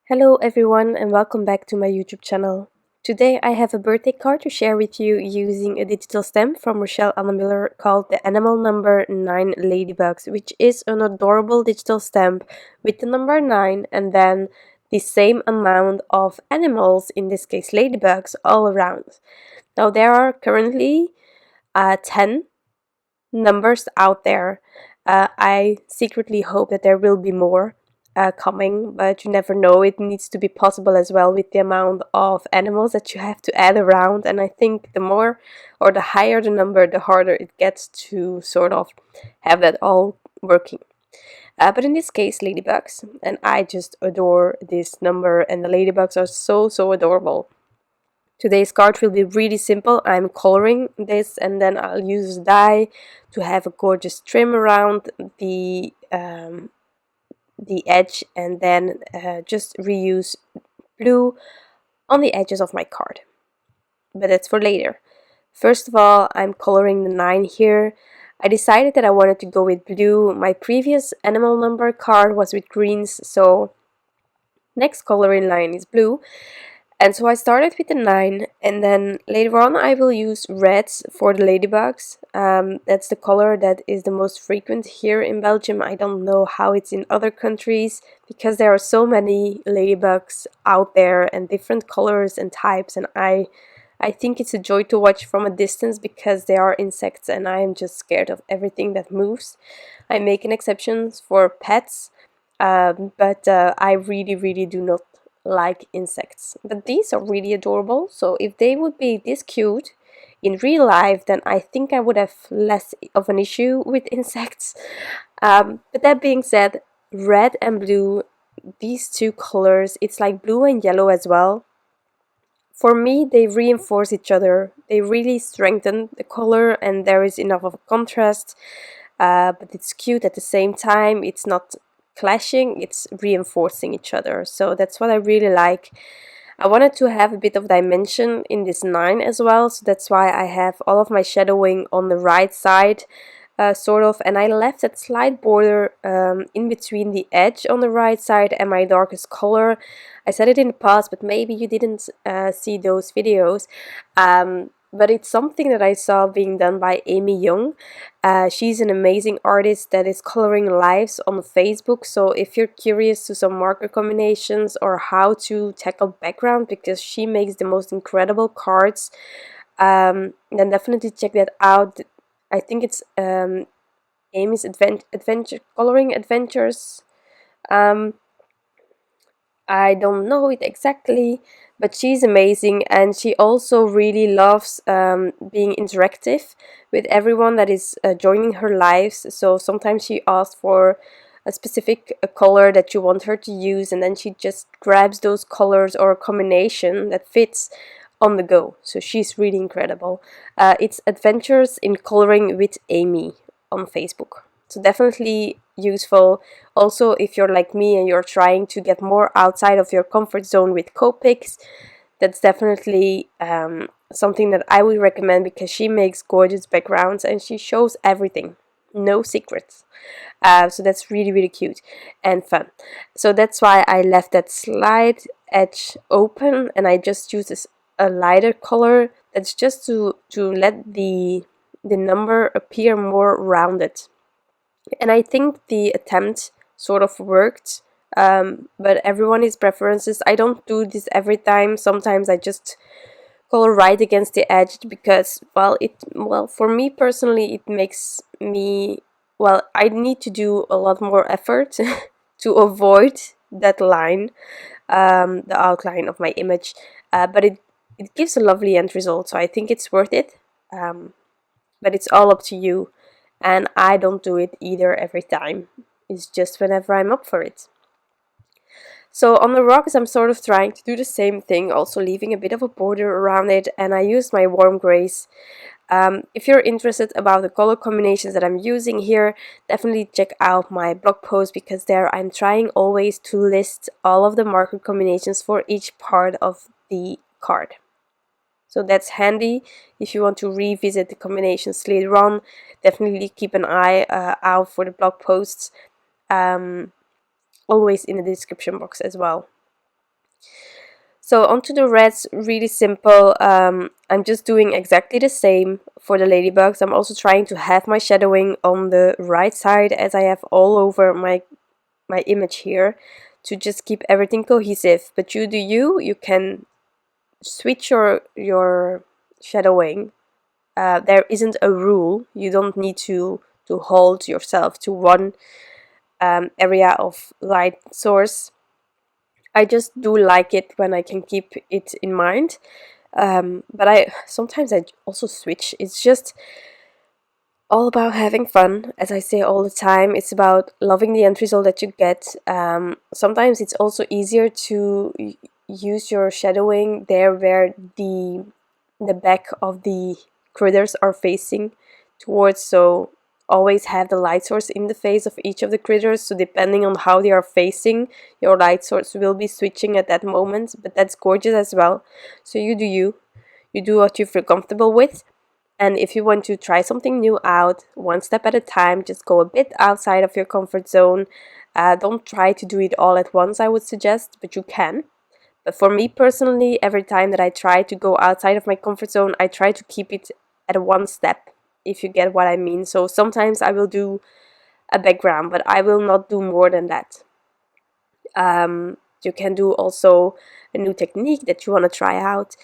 Hello everyone and welcome back to my YouTube channel. Today I have a birthday card to share with you using a digital stamp from Rachelle Anne Miller called the animal number 9 Ladybugs, which is an adorable digital stamp with the number 9 and then the same amount of animals, in this case ladybugs, all around. Now there are currently 10 numbers out there. I secretly hope that there will be more coming, but you never know. It needs to be possible as well with the amount of animals that you have to add around, and I think the more or the higher the number, the harder it gets to sort of have that all working. But in this case, ladybugs, and I just adore this number, and the ladybugs are so adorable. Today's card will be really simple. I'm coloring this and then I'll use dye to have a gorgeous trim around the edge, and then just reuse blue on the edges of my card. But that's for later. First of all, I'm coloring the 9 here. I decided that I wanted to go with blue. My previous animal number card was with greens, so next color in line is blue. And so I started with the 9, and then later on I will use reds for the ladybugs. That's the color that is the most frequent here in Belgium. I don't know how it's in other countries because there are so many ladybugs out there and different colors and types, and I think it's a joy to watch from a distance because they are insects and I am just scared of everything that moves. I make an exception for pets, but I really do not like insects. But these are really adorable, so if they would be this cute in real life, then I think I would have less of an issue with insects. But that being said, red and blue, these two colors, it's like blue and yellow as well. For me, they reinforce each other. They really strengthen the color and there is enough of a contrast, but it's cute at the same time. It's not clashing, it's reinforcing each other. So that's what I really like. I wanted to have a bit of dimension in this 9 as well, so that's why I have all of my shadowing on the right side, sort of, and I left that slight border in between the edge on the right side and my darkest color. I said it in the past, but maybe you didn't see those videos. But it's something that I saw being done by Amy Young. She's an amazing artist that is coloring lives on Facebook, so if you're curious to some marker combinations or how to tackle background, because she makes the most incredible cards, then definitely check that out. I think it's Amy's Adventure Coloring Adventures. I don't know it exactly, but she's amazing, and she also really loves being interactive with everyone that is joining her lives. So sometimes she asks for a specific color that you want her to use, and then she just grabs those colors or a combination that fits on the go. So she's really incredible. It's Adventures in Coloring with Amy on Facebook. So definitely useful. Also, if you're like me and you're trying to get more outside of your comfort zone with Copics, that's definitely something that I would recommend because she makes gorgeous backgrounds and she shows everything. No secrets. So that's really cute and fun. So that's why I left that slight edge open and I just used a lighter color. That's just to let the number appear more rounded. And I think the attempt sort of worked, but everyone has preferences. I don't do this every time. Sometimes I just color right against the edge because, well, for me personally, it makes me, well, I need to do a lot more effort to avoid that line, the outline of my image, but it gives a lovely end result, so I think it's worth it, but it's all up to you. And I don't do it either every time. It's just whenever I'm up for it. So on the rocks I'm sort of trying to do the same thing, also leaving a bit of a border around it, and I used my warm grays. If you're interested about the color combinations that I'm using here, definitely check out my blog post because there I'm trying always to list all of the marker combinations for each part of the card. So that's handy if you want to revisit the combinations later on. Definitely keep an eye out for the blog posts, always in the description box as well. So onto the reds, really simple. I'm just doing exactly the same for the ladybugs. I'm also trying to have my shadowing on the right side as I have all over my image here, to just keep everything cohesive. But you do you. You can switch your shadowing. There isn't a rule. You don't need to hold yourself to one area of light source. I just do like it when I can keep it in mind. But I sometimes I also switch. It's just all about having fun, as I say all the time. It's about loving the end result that you get. Sometimes it's also easier to use your shadowing there where the back of the critters are facing towards, so always have the light source in the face of each of the critters, so depending on how they are facing, your light source will be switching at that moment. But that's gorgeous as well. So you do what you feel comfortable with. And if you want to try something new out, one step at a time, just go a bit outside of your comfort zone. Don't try to do it all at once, I would suggest, but you can. But for me personally, every time that I try to go outside of my comfort zone, I try to keep it at one step, if you get what I mean. So sometimes I will do a background, but I will not do more than that. You can do also a new technique that you want to try out.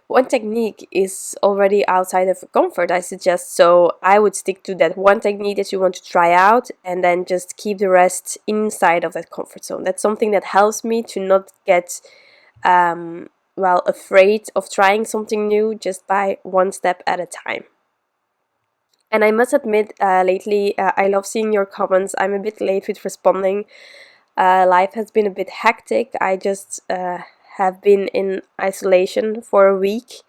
One technique is already outside of comfort, I suggest, so I would stick to that one technique that you want to try out and then just keep the rest inside of that comfort zone. That's something that helps me to not get afraid of trying something new, just by one step at a time. And I must admit, lately I love seeing your comments. I'm a bit late with responding. Life has been a bit hectic. I just have been in isolation for a week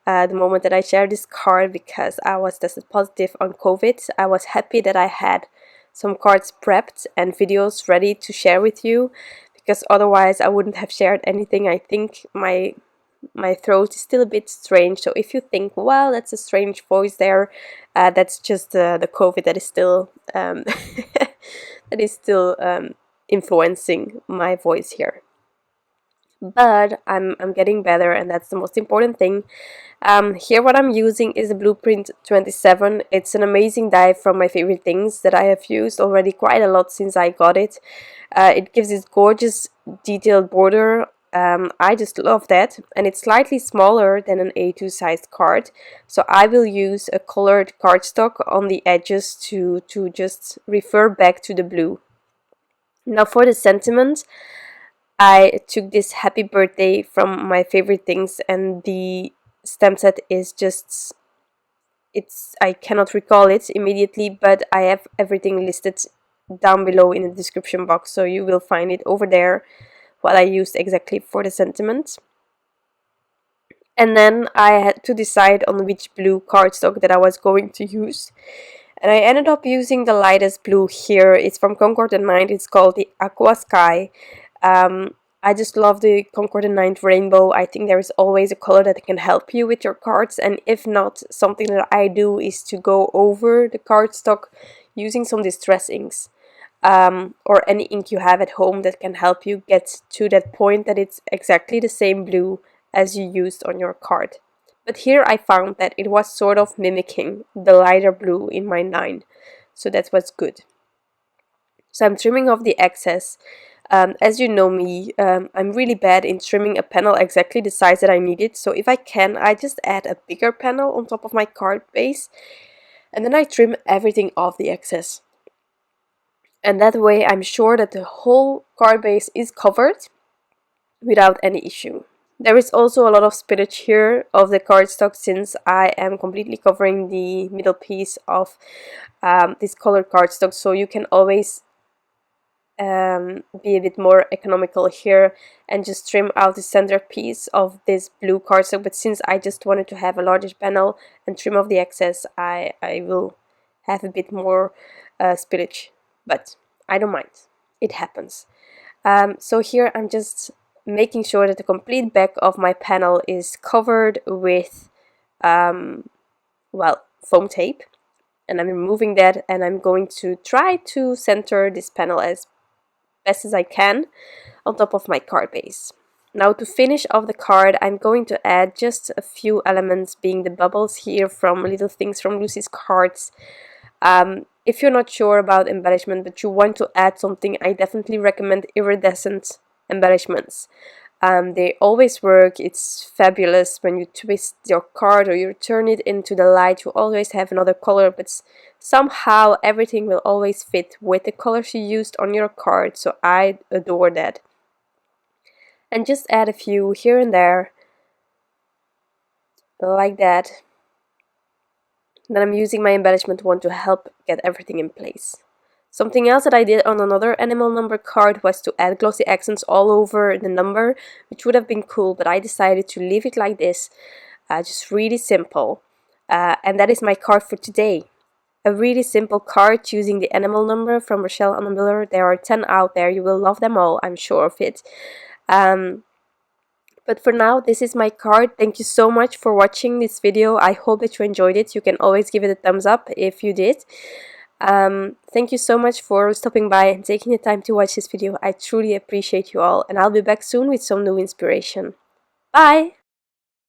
the moment that I shared this card, because I was tested positive on COVID. I was happy that I had some cards prepped and videos ready to share with you, because otherwise I wouldn't have shared anything. I think my throat is still a bit strange, so if you think, well, that's a strange voice there, that's just the COVID that is still influencing my voice here. But I'm getting better, and that's the most important thing. Here what I'm using is a Blueprint 27. It's an amazing die from my favorite things that I have used already quite a lot since I got it. It gives this gorgeous detailed border. I just love that, and it's slightly smaller than an A2 sized card, so I will use a colored cardstock on the edges to just refer back to the blue. Now for the sentiment, I took this happy birthday from my favorite things, and the stamp set is just, I cannot recall it immediately, but I have everything listed down below in the description box, so you will find it over there what I used exactly for the sentiment. And then I had to decide on which blue cardstock that I was going to use. And I ended up using the lightest blue here. It's from Concord and 9. It's called the Aqua Sky. I just love the Concord and 9 rainbow. I think there is always a color that can help you with your cards. And if not, something that I do is to go over the cardstock using some distress inks. Or any ink you have at home that can help you get to that point that it's exactly the same blue as you used on your card. But here I found that it was sort of mimicking the lighter blue in my 9, so that was good. So I'm trimming off the excess. As you know me, I'm really bad in trimming a panel exactly the size that I need it, so if I can, I just add a bigger panel on top of my card base, and then I trim everything off the excess. And that way I'm sure that the whole card base is covered without any issue. There is also a lot of spillage here of the cardstock, since I am completely covering the middle piece of this colored cardstock, so you can always be a bit more economical here and just trim out the center piece of this blue cardstock. But since I just wanted to have a larger panel and trim off the excess, I will have a bit more spillage, but I don't mind, it happens. So here I'm just making sure that the complete back of my panel is covered with foam tape, and I'm removing that, and I'm going to try to center this panel as best as I can on top of my card base. Now to finish off the card, I'm going to add just a few elements, being the bubbles here from Little Things from Lucy's cards. If you're not sure about embellishment but you want to add something, I definitely recommend iridescent embellishments. They always work. It's fabulous when you twist your card or you turn it into the light. You always have another color, but somehow everything will always fit with the colors you used on your card, so I adore that. And just add a few here and there, like that. Then I'm using my embellishment wand to help get everything in place. Something else that I did on another animal number card was to add glossy accents all over the number, which would have been cool, but I decided to leave it like this, just really simple. And that is my card for today. A really simple card using the animal number from Rachelle Anne Miller. There are 10 out there. You will love them all, I'm sure of it. But for now, this is my card. Thank you so much for watching this video. I hope that you enjoyed it. You can always give it a thumbs up if you did. Thank you so much for stopping by and taking the time to watch this video. I truly appreciate you all, and I'll be back soon with some new inspiration. Bye!